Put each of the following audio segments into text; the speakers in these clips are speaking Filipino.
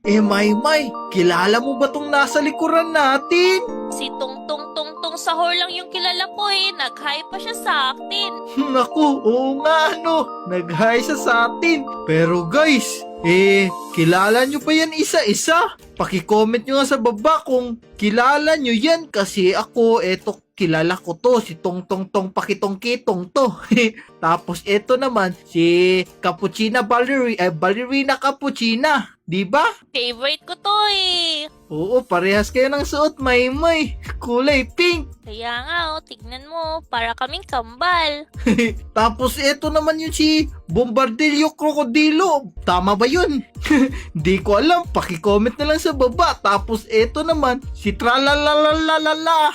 Maymay, kilala mo ba tong nasa likuran natin? Si Tungtong Tungtong Sahur lang yung kilala ko eh. Nag-hi pa siya sa akin. Naku, oo nga nag-hi siya sa atin. Pero guys, kilala nyo pa yan isa-isa? Paki-comment nyo nga sa baba kung kilala nyo yan kasi ako, kilala ko to, si Tong Tong Tong Pakitong Kitong to. Tapos eto naman, si Cappuccina Ballerina Cappuccina. Di ba? Favorite ko to eh. Oo, parehas kayo ng suot, Maymay. Kulay pink. Kaya nga tignan mo, para kaming kambal. Tapos eto naman yung si Bombardillo Crocodilo. Tama ba yun? Di ko alam. Paki-comment na lang sa baba. Tapos eto naman si Tralalalala.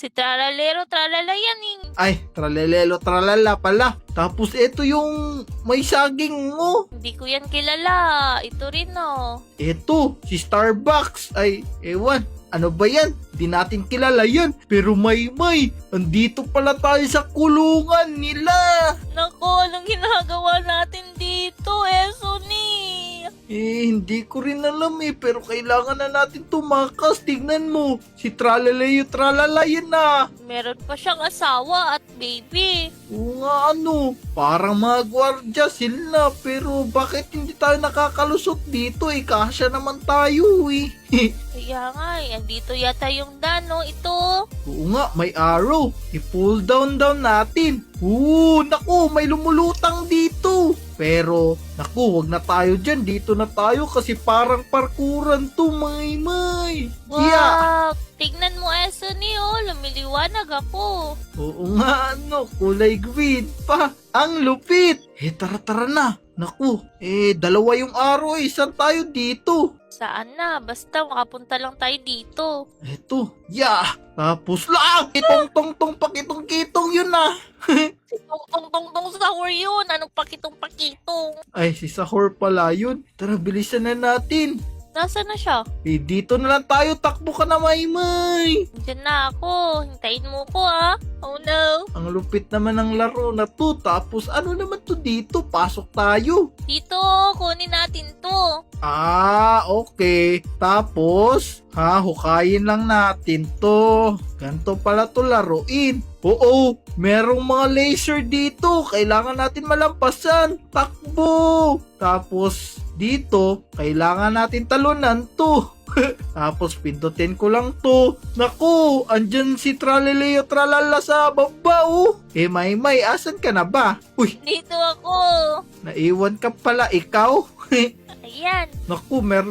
Si Tralalero Tralala yan eh. Ay, Tralelelo Tralala pala. Tapos eto yung may saging mo. Hindi ko yan kilala. Ito rin oh. Eto, si Starbucks. Ay, ewan. Ano ba yan? Di natin kilala yan. Pero Maymay, andito pala tayo sa kulungan nila. Nako, anong ginagawa natin dito, Esoni? Hindi ko rin alam pero kailangan na natin tumakas. Tignan mo, si Tralalayo Tralala yan na. Meron pa siyang asawa at baby. Oo nga parang mga gwardya sila. Pero bakit hindi tayo nakakalusot dito kasya naman tayo Kaya nga andito yata yung dano, ito. Oo nga, may arrow. I-pull down natin. Naku, may lumulutang dito. Pero, naku, wag na tayo dyan. Dito na tayo kasi parang parkuran to, Maymay. Yeah. Wow! Tignan mo, Esoni, lumiliwanag ako. Oo nga, kulay green pa. Ang lupit. Tara na. Naku, dalawa yung arrow Saan tayo dito? Saan na? Basta makapunta lang tayo dito. Eto, Tapos lang, Tong Pakitong Kitong yun na. Si Tong Sahur yun. Anong pakitong-pakitong? Ay, si Sahur pala yun. Tara, bilisan na natin. Nasaan na siya? Dito na lang tayo. Takbo ka na, Maymay. Diyan na ako. Hintayin mo ko ah. Oh no. Ang lupit naman ng laro na to. Tapos ano naman to dito? Pasok tayo. Dito, kunin natin to. Okay. Tapos, hukayin lang natin to. Ganto pala to laruin. Oo, merong mga laser dito. Kailangan natin malampasan. Takbo. Tapos, dito, kailangan natin talunan to. Tapos, pindutin ko lang to. Naku, andyan si Traleleo Tralala sa baba, Maymay, asan ka na ba? Uy, Dito ako. naiwan ka pala ikaw. Ayan. Naku, meron